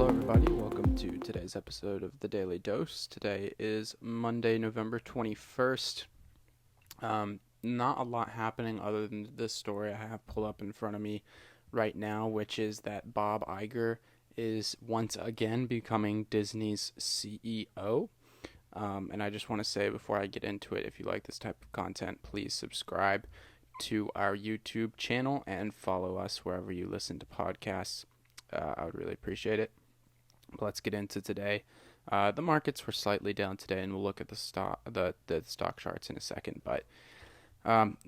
Hello, everybody. Welcome to today's episode of The Daily Dose. Today is Monday, November 21st. Not a lot happening other than this story I have pulled up in front of me right now, which is that Bob Iger is once again becoming Disney's CEO. And I just want to say before I get into it, if you like this type of content, please subscribe to our YouTube channel and follow us wherever you listen to podcasts. I would really appreciate it. But let's get into today. The markets were slightly down today, and we'll look at the stock charts in a second. But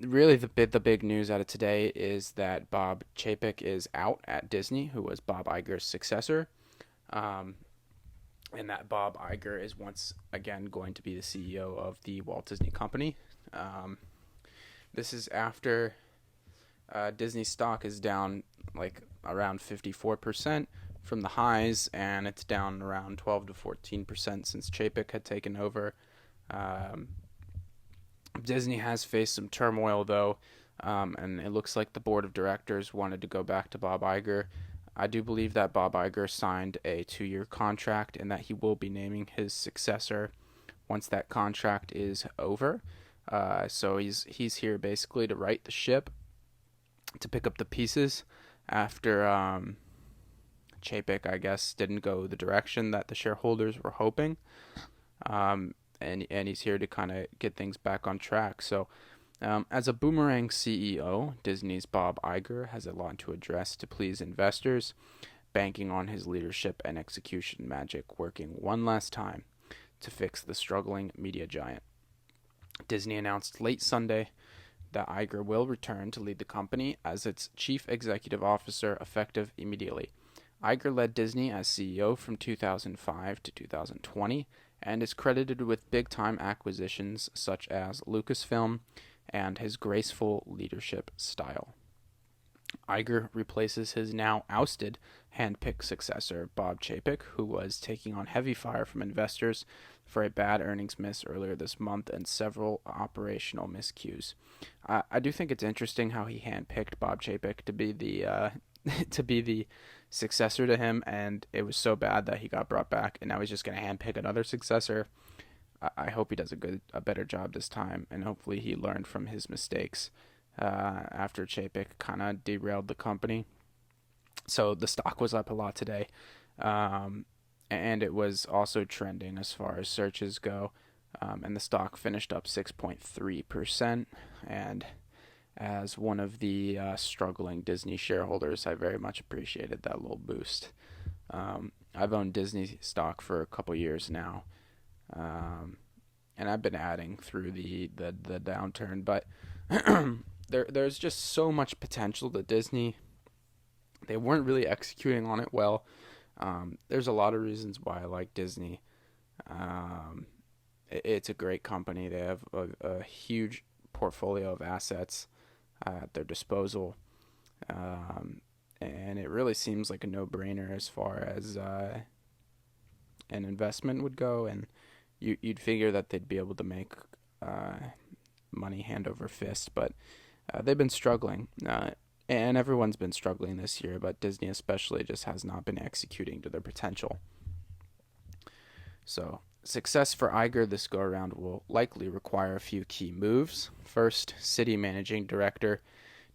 really, the big news out of today is that Bob Chapek is out at Disney, who was Bob Iger's successor, and that Bob Iger is once again going to be the CEO of the Walt Disney Company. This is after Disney stock is down like around 54% from the highs, and it's down around 12 to 14% since Chapek had taken over. Disney has faced some turmoil though, and it looks like the board of directors wanted to go back to Bob Iger. I do believe that Bob Iger signed a 2-year contract and that he will be naming his successor once that contract is over. So he's here basically to right the ship, to pick up the pieces after Chapek, I guess, didn't go the direction that the shareholders were hoping. And he's here to kind of get things back on track. So as a boomerang CEO, Disney's Bob Iger has a lot to address to please investors, banking on his leadership and execution magic working one last time to fix the struggling media giant. Disney announced late Sunday that Iger will return to lead the company as its chief executive officer effective immediately. Iger led Disney as CEO from 2005 to 2020 and is credited with big-time acquisitions such as Lucasfilm and his graceful leadership style. Iger replaces his now ousted hand-picked successor, Bob Chapek, who was taking on heavy fire from investors for a bad earnings miss earlier this month and several operational miscues. I do think it's interesting how he hand-picked Bob Chapek to be the to be the successor to him, and it was so bad that he got brought back, and now he's just going to handpick another successor. I hope he does a better job this time, and hopefully he learned from his mistakes after Chapek kind of derailed the company. So the stock was up a lot today, and it was also trending as far as searches go, and the stock finished up 6.3%, and as one of the struggling Disney shareholders, I very much appreciated that little boost. I've owned Disney stock for a couple years now, and I've been adding through the downturn, but there's just so much potential to Disney. They weren't really executing on it well. There's a lot of reasons why I like Disney. It's a great company. They have a huge portfolio of assets at their disposal, and it really seems like a no-brainer as far as an investment would go, and you'd figure that they'd be able to make money hand over fist, but they've been struggling, and everyone's been struggling this year, but Disney especially just has not been executing to their potential. So success for Iger this go-around will likely require a few key moves. First, City Managing Director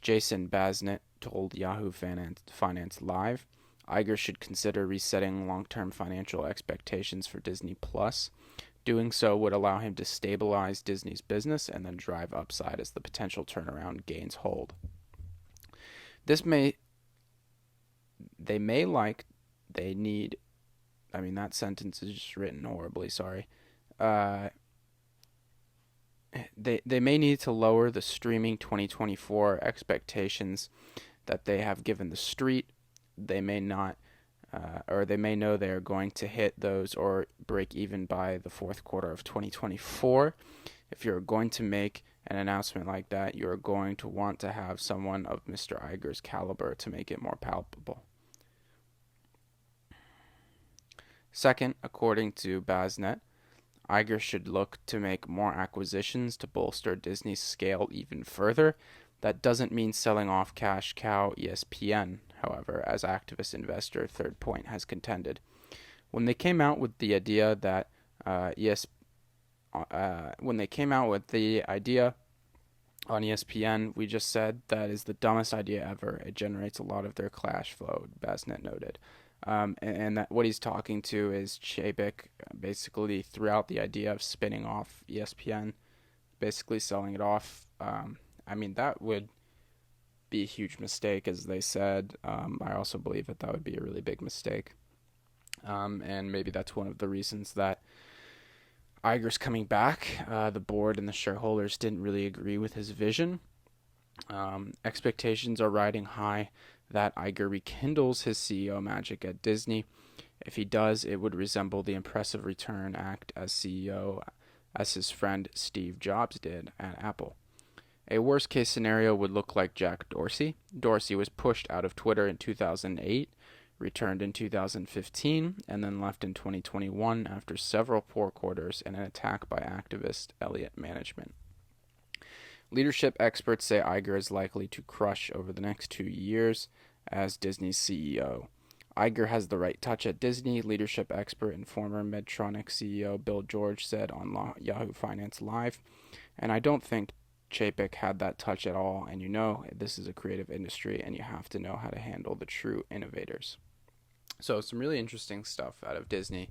Jason Bazinet told Yahoo Finance Live, Iger should consider resetting long-term financial expectations for Disney+. Doing so would allow him to stabilize Disney's business and then drive upside as the potential turnaround gains hold. That sentence is just written horribly, sorry. They may need to lower the streaming 2024 expectations that they have given the street. They may not, or they may know they are going to hit those or break even by the fourth quarter of 2024. If you're going to make an announcement like that, you're going to want to have someone of Mr. Iger's caliber to make it more palpable. Second, according to Bazinet, Iger should look to make more acquisitions to bolster Disney's scale even further. That doesn't mean selling off cash cow ESPN, however, as activist investor Third Point has contended. When they came out with the idea that when they came out with the idea on ESPN, we just said that is the dumbest idea ever. It generates a lot of their cash flow, Basnet noted. And that what he's talking to is Chapek basically threw out the idea of spinning off ESPN, basically selling it off. I mean, that would be a huge mistake, as they said. I also believe that would be a really big mistake. And maybe that's one of the reasons that Iger's coming back. The board and the shareholders didn't really agree with his vision. Expectations are riding high that Iger rekindles his CEO magic at Disney. If he does, it would resemble the impressive return act as CEO as his friend Steve Jobs did at Apple. A worst-case scenario would look like Jack Dorsey. Dorsey was pushed out of Twitter in 2008, returned in 2015, and then left in 2021 after several poor quarters and an attack by activist Elliott Management. Leadership experts say Iger is likely to crush over the next 2 years as Disney's CEO. Iger has the right touch at Disney, leadership expert and former Medtronic CEO Bill George said on Yahoo Finance Live. And I don't think Chapek had that touch at all, and this is a creative industry and you have to know how to handle the true innovators. So some really interesting stuff out of Disney.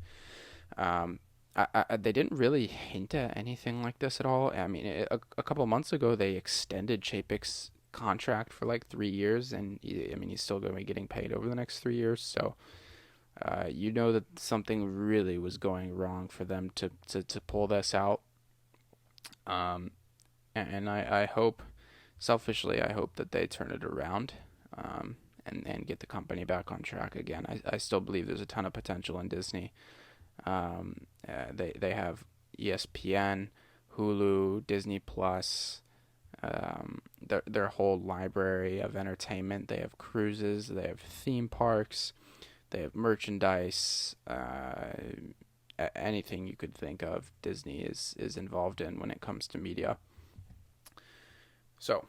They didn't really hint at anything like this at all. I mean, a couple months ago, they extended Chapek's contract for like 3 years, and he's still going to be getting paid over the next 3 years. So, that something really was going wrong for them to pull this out. And I hope, selfishly, I hope that they turn it around. And get the company back on track again. I still believe there's a ton of potential in Disney. They have ESPN, Hulu, Disney Plus, their whole library of entertainment. They have cruises, they have theme parks, they have merchandise. Anything you could think of, Disney is involved in when it comes to media. So,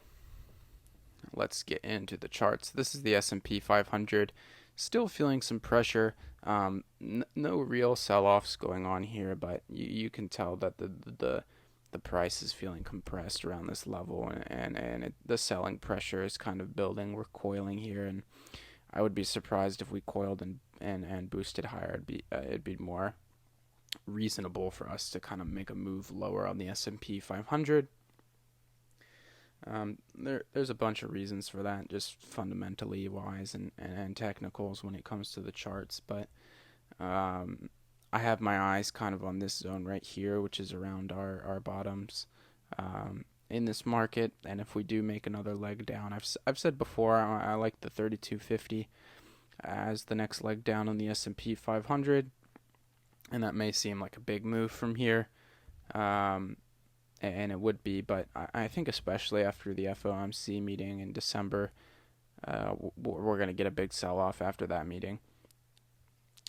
let's get into the charts. This is the S&P 500. Still feeling some pressure. No real sell-offs going on here, but you can tell that the price is feeling compressed around this level, and the selling pressure is kind of building. We're coiling here, and I would be surprised if we coiled and boosted higher. It'd be more reasonable for us to kind of make a move lower on the S&P 500. There's a bunch of reasons for that, just fundamentally wise and technicals when it comes to the charts, but I have my eyes kind of on this zone right here, which is around our bottoms in this market. And if we do make another leg down, I've said before, I like the 3250 as the next leg down on the S&P 500, and that may seem like a big move from here. And it would be, but I think especially after the FOMC meeting in December, we're going to get a big sell-off after that meeting,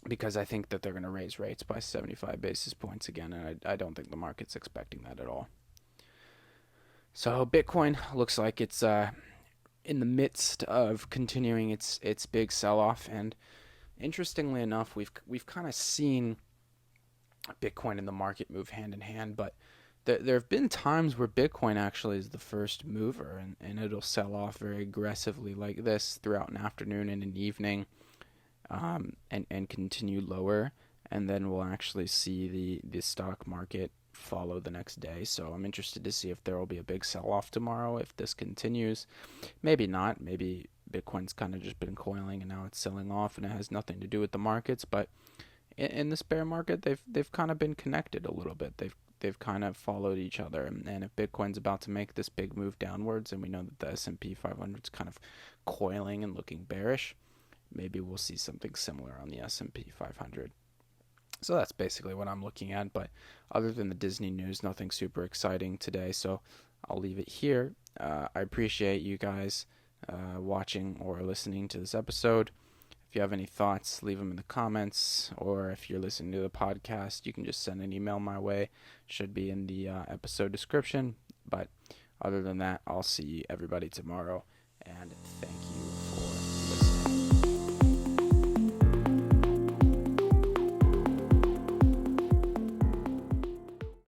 because I think that they're going to raise rates by 75 basis points again, and I don't think the market's expecting that at all. So Bitcoin looks like it's in the midst of continuing its big sell-off, and interestingly enough, we've kind of seen Bitcoin and the market move hand in hand, but there have been times where Bitcoin actually is the first mover, and it'll sell off very aggressively like this throughout an afternoon and an evening, and continue lower, and then we'll actually see the stock market follow the next day. So I'm interested to see if there will be a big sell-off tomorrow if this continues. Maybe not. Maybe Bitcoin's kind of just been coiling and now it's selling off, and it has nothing to do with the markets. But in this bear market, they've kind of been connected a little bit. They've kind of followed each other, and if Bitcoin's about to make this big move downwards, and we know that the S&P 500 is kind of coiling and looking bearish, maybe we'll see something similar on the S&P 500. So that's basically what I'm looking at, but other than the Disney news, nothing super exciting today, so I'll leave it here. I appreciate you guys watching or listening to this episode. If you have any thoughts, leave them in the comments, or if you're listening to the podcast, you can just send an email my way. Should be in the episode description. But other than that, I'll see everybody tomorrow, and thank you.